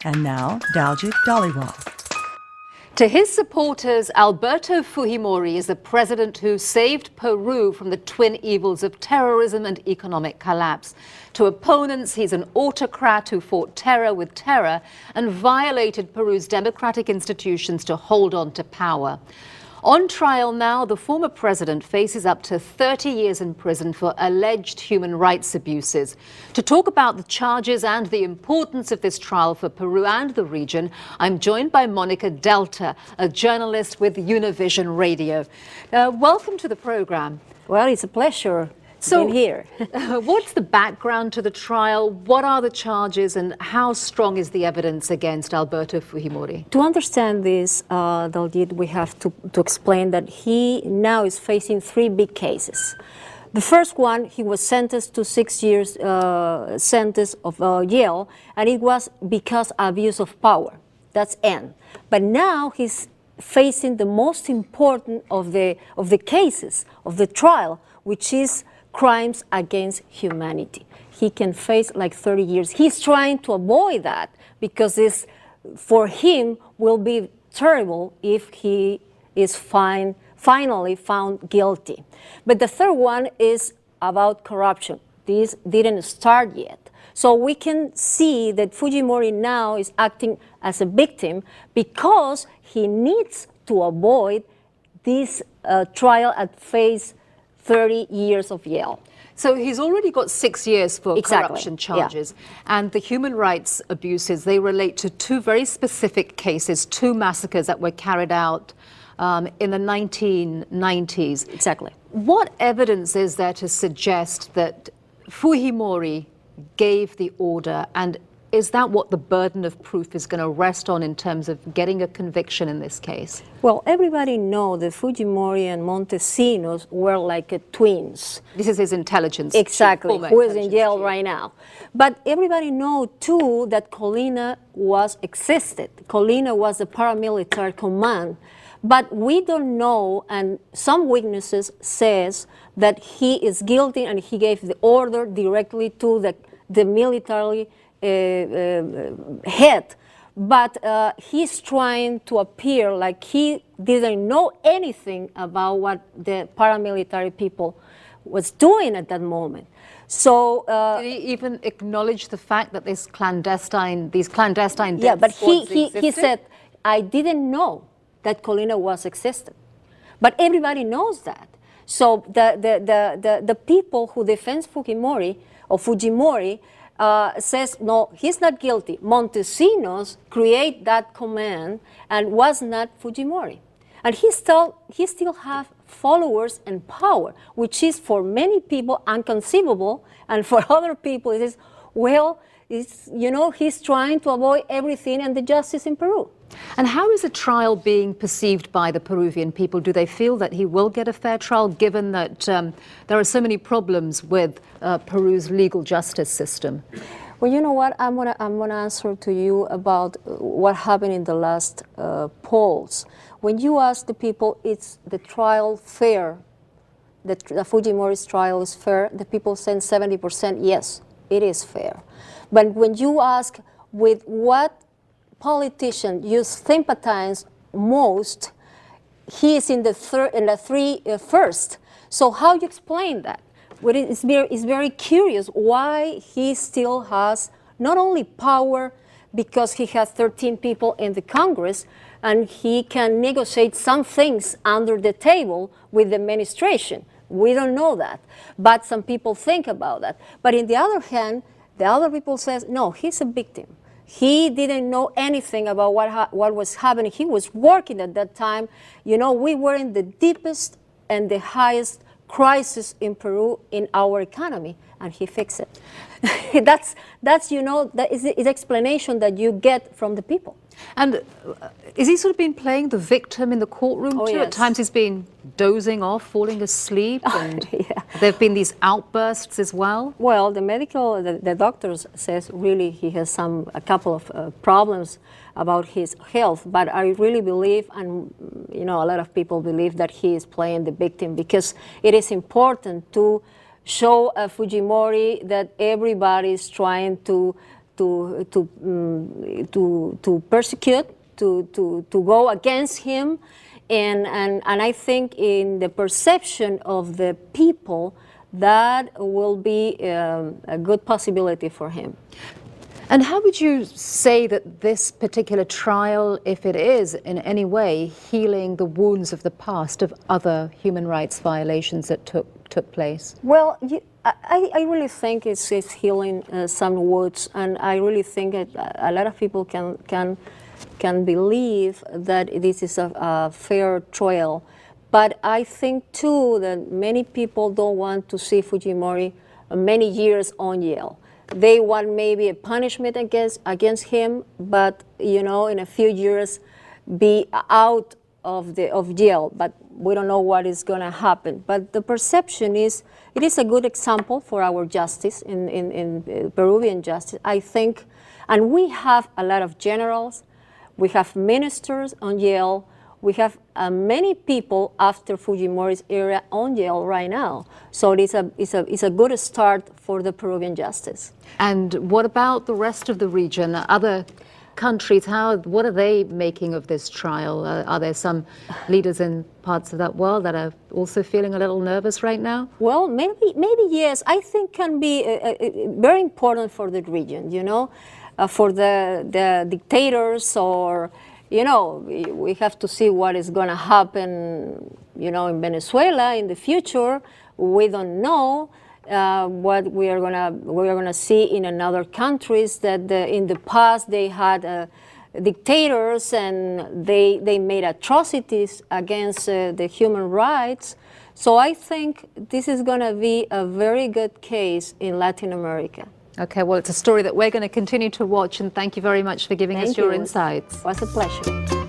And now, Daljit Dhaliwal. To his supporters, Alberto Fujimori is the president who saved Peru from the twin evils of terrorism and economic collapse. To opponents, he's an autocrat who fought terror with terror and violated Peru's democratic institutions to hold on to power. On trial now, the former president faces up to 30 years in prison for alleged human rights abuses. To talk about the charges and the importance of this trial for Peru and the region, I'm joined by Mónica Delta, a journalist with Univision Radio. Welcome to the program. Well, it's a pleasure being here. What's the background to the trial? What are the charges and how strong is the evidence against Alberto Fujimori? To understand this, Daljit, we have to explain that he now is facing three big cases. The first one, he was sentenced to 6 years sentence of jail, and it was because abuse of power. That's N. But now he's facing the most important of the cases of the trial, which is crimes against humanity. He can face like 30 years. He's trying to avoid that because this, for him, will be terrible if he is finally found guilty. But the third one is about corruption. This didn't start yet. So we can see that Fujimori now is acting as a victim because he needs to avoid this trial at face 30 years of jail. So he's already got 6 years for corruption charges. Yeah. And the human rights abuses, they relate to two very specific cases, two massacres that were carried out in the 1990s. Exactly. What evidence is there to suggest that Fujimori gave the order, and is that what the burden of proof is going to rest on in terms of getting a conviction in this case? Well, everybody knows that Fujimori and Montesinos were like twins. This is his intelligence Exactly, chief, who is in jail right now. But everybody knows, too, that Colina existed. Colina was a paramilitary command. But we don't know, and some witnesses says that he is guilty and he gave the order directly to the military head, but he's trying to appear like he didn't know anything about what the paramilitary people was doing at that moment. So did he even acknowledge the fact that these clandestine yeah, but he said, I didn't know that Colina was existed, but everybody knows that. So the people who defend Fujimori says, no, he's not guilty. Montesinos create that command and was not Fujimori. And he still have followers and power, which is for many people inconceivable, and for other people it is, well, he's trying to avoid everything and the justice in Peru. And how is the trial being perceived by the Peruvian people? Do they feel that he will get a fair trial, given that there are so many problems with Peru's legal justice system? Well, you know what? I'm gonna answer to you about what happened in the last polls. When you ask the people, is the trial fair? The Fujimori's trial is fair. The people say 70% yes, it is fair. But when you ask with what politician you sympathize most, he is in the first. So how you explain that? Well, it's very curious why he still has not only power because he has 13 people in the Congress and he can negotiate some things under the table with the administration. We don't know that, but some people think about that. But on the other hand, the other people says, no, he's a victim. He didn't know anything about what was happening. He was working at that time. We were in the deepest and the highest crisis in Peru in our economy, and he fixed it. That is the explanation that you get from the people. And is he sort of been playing the victim in the courtroom too? Yes. At times he's been dozing off, falling asleep, and yeah. there have been these outbursts as well? Well, the doctors says really he has a couple of problems about his health, but I really believe, and a lot of people believe, that he is playing the victim because it is important to show Fujimori that everybody is trying to to persecute, to go against him, and I think in the perception of the people, that will be a good possibility for him. And how would you say that this particular trial, if it is in any way healing the wounds of the past of other human rights violations that took place? Well, I really think it's healing some wounds, and I really think a lot of people can believe that this is a fair trial. But I think too that many people don't want to see Fujimori many years on jail. They want maybe a punishment against him, but in a few years be out of jail. But we don't know what is going to happen. But the perception is, it is a good example for our justice in Peruvian justice, I think. And we have a lot of generals, we have ministers on jail, we have many people after Fujimori's era on jail right now. So it's a good start for the Peruvian justice. And what about the rest of the region? Other countries, what are they making of this trial? Are there some leaders in parts of that world that are also feeling a little nervous right now? Well, maybe yes. I think can be very important for the region, for the dictators, or we have to see what is going to happen, in Venezuela in the future. We don't know what we are gonna see in another countries that in the past they had dictators and they made atrocities against the human rights. So I think this is going to be a very good case in Latin America. Okay, well, it's a story that we're going to continue to watch, and thank you very much for giving us your insights. It was a pleasure.